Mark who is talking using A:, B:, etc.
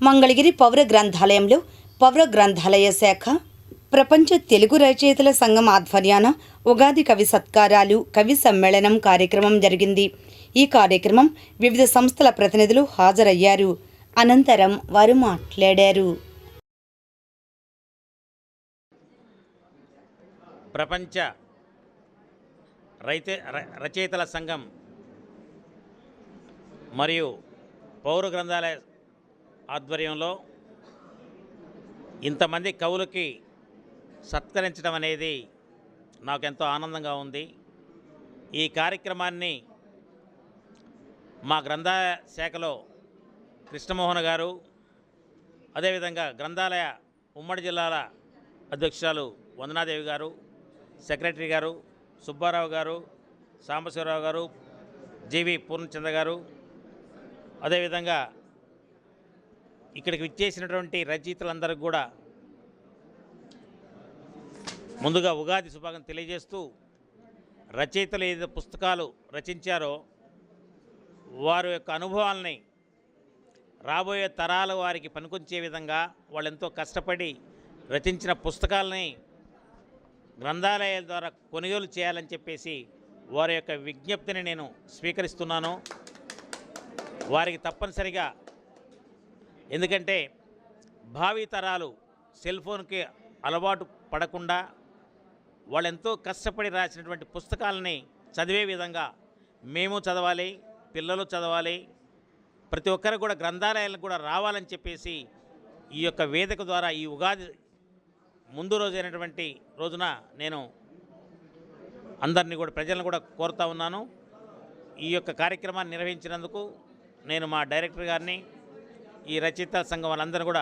A: మంగళగిరి పౌర గ్రంథాలయంలో పౌర గ్రంథాలయ శాఖ ప్రపంచ తెలుగు రచయితల సంఘం ఆధ్వర్యాన ఉగాది కవి సత్కారాలు కవి సమ్మేళనం కార్యక్రమం జరిగింది. ఈ కార్యక్రమం వివిధ సంస్థల ప్రతినిధులు హాజరయ్యారు. అనంతరం వారు మాట్లాడారు.
B: ప్రపంచ రచయితల సంఘం మరియు పౌర గ్రంథాలయ ఆధ్వర్యంలో ఇంతమంది కవులకి సత్కరించడం అనేది నాకెంతో ఆనందంగా ఉంది. ఈ కార్యక్రమాన్ని మా గ్రంథాలయ శాఖలో కృష్ణమోహన్ గారు, అదేవిధంగా గ్రంథాలయ ఉమ్మడి జిల్లాల అధ్యక్షురాలు వందనాదేవి గారు, సెక్రటరీ గారు సుబ్బారావు గారు, సాంబశివరావు గారు, జీవి పూర్ణచంద్ర గారు, అదేవిధంగా ఇక్కడికి విచ్చేసినటువంటి రచయితలందరికీ కూడా ముందుగా ఉగాది శుభాకాంక్షలు తెలియజేస్తూ, రచయితలు ఏదైతే పుస్తకాలు రచించారో వారి యొక్క అనుభవాలని రాబోయే తరాల వారికి పనికొచ్చే విధంగా వాళ్ళు ఎంతో కష్టపడి రచించిన పుస్తకాలని గ్రంథాలయాల ద్వారా కొనుగోలు చేయాలని చెప్పేసి వారి యొక్క విజ్ఞప్తిని నేను స్వీకరిస్తున్నాను. వారికి తప్పనిసరిగా, ఎందుకంటే భావి తరాలు సెల్ ఫోన్కి అలవాటు పడకుండా వాళ్ళు ఎంతో కష్టపడి రాసినటువంటి పుస్తకాలని చదివే విధంగా మేము చదవాలి, పిల్లలు చదవాలి, ప్రతి ఒక్కరు కూడా గ్రంథాలయాలకు కూడా రావాలని చెప్పేసి ఈ యొక్క వేదిక ద్వారా ఈ ఉగాది ముందు రోజైనటువంటి రోజున నేను అందరినీ కూడా ప్రజలను కూడా కోరుతా ఉన్నాను. ఈ యొక్క కార్యక్రమాన్ని నిర్వహించినందుకు నేను మా డైరెక్టర్ గారిని, ఈ రచయిత సంఘం వాళ్ళందరూ కూడా